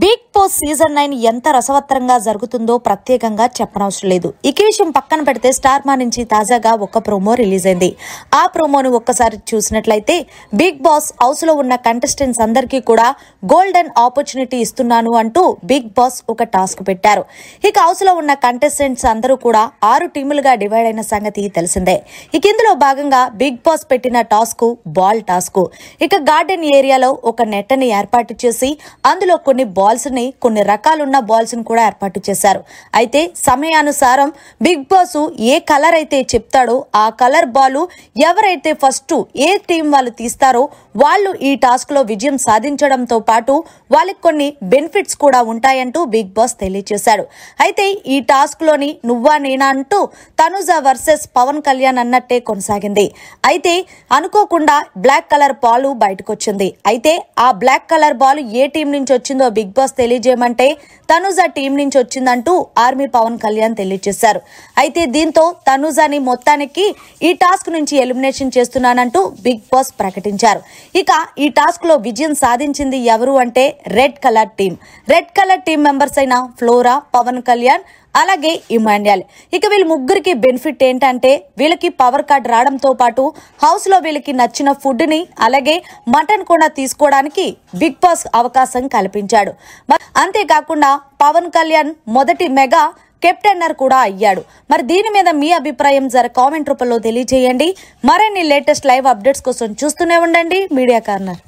Big boss season 9 ఎంత రసవత్తరంగా జరుగుతుందో ప్రత్యేకంగా చెప్పనవసరం లేదు. ఈ విషయం పక్కన పెడితే స్టార్ మా నుంచి తాజాగా ఒక ప్రోమో రిలీజ్ అయింది. ఆ ప్రోమోను ఒక్కసారి చూసినట్లయితే బిగ్ బాస్ హౌస్ లో ఉన్న కంటెస్టెంట్స్ అందరికీ కూడా గోల్డెన్ ఆపర్చునిటీ ఇస్తున్నాను అంటూ బిగ్ బాస్ ఒక టాస్క్ పెట్టారు. ఇక హౌస్ లో ఉన్న కంటెస్టెంట్స్ అందరూ కూడా 6 టీములుగా డివైడ్ అయిన సంగతి తెలిసిందే. ఇక ఇందులో భాగంగా బిగ్ బాస్ పెట్టిన టాస్క్ బాల్ టాస్క్. ఇక గార్డెన్ ఏరియాలో ఒక నెట్ ని ఏర్పాటు చేసి అందులో కొన్ని బాల్స్ ని కొన్ని రకాలున్న బాల్స్ ని కూడా ఏర్పాటు చేశారు. అయితే సమయానుసారం బిగ్ బాస్ ఏ కలర్ అయితే చెప్తాడో ఆ కలర్ బాల్ ఎవరైతే ఫస్ట్ ఏ టీం వాళ్ళు తీస్తారో వాళ్ళు ఈ టాస్క్ లో విజయం సాధించడంతో పాటు వాళ్ళకి కొన్ని బెనిఫిట్స్ కూడా ఉంటాయంటూ బిగ్ బాస్ తెలియజేశాడు. అయితే ఈ టాస్క్ లోని నువ్వా నేనా అంటూ తనుజ వర్సెస్ పవన్ కళ్యాణ్ అన్నట్టే కొనసాగింది. అయితే అనుకోకుండా బ్లాక్ కలర్ బాల్ బయటకు వచ్చింది. అయితే ఆ బ్లాక్ కలర్ బాల్ ఏ టీం నుంచి వచ్చిందో బిగ్ బాస్ తెలియజేయమంటే తనుజ టీం నుంచి వచ్చిందంటూ ఆర్మీ పవన్ కళ్యాణ్ తెలియజేశారు. అయితే దీంతో తనుజని మొత్తానికి ఈ టాస్క్ నుంచి ఎలిమినేషన్ చేస్తున్నానంటూ బిగ్ బాస్ ప్రకటించారు. ఇక ఈ టాస్క్ లో విజయం సాధించింది ఎవరు అంటే red colour team. Red colour team members అయిన ఫ్లోరా, పవన్ కళ్యాణ్ అలాగే ఇమాన్యుయల్. ఇక వీళ్ళ ముగ్గురికి బెనిఫిట్ ఏంటంటే వీళ్ళకి పవర్ కార్డ్ రావడంతో పాటు హౌస్ లో వీళ్ళకి నచ్చిన ఫుడ్ ని అలాగే మటన్ కూడా తీసుకోవడానికి బిగ్ బాస్ అవకాశం కల్పించాడు. అంతేకాకుండా పవన్ కళ్యాణ్ మొదటి మెగా కెప్టెన్నర్ కూడా అయ్యాడు. మరి దీని మీద మీ అభిప్రాయం కామెంట్ రూపంలో తెలియజేయండి. మరిన్ని లేటెస్ట్ లైవ్ అప్డేట్స్ కోసం చూస్తూనే ఉండండి మీడియా కార్నర్.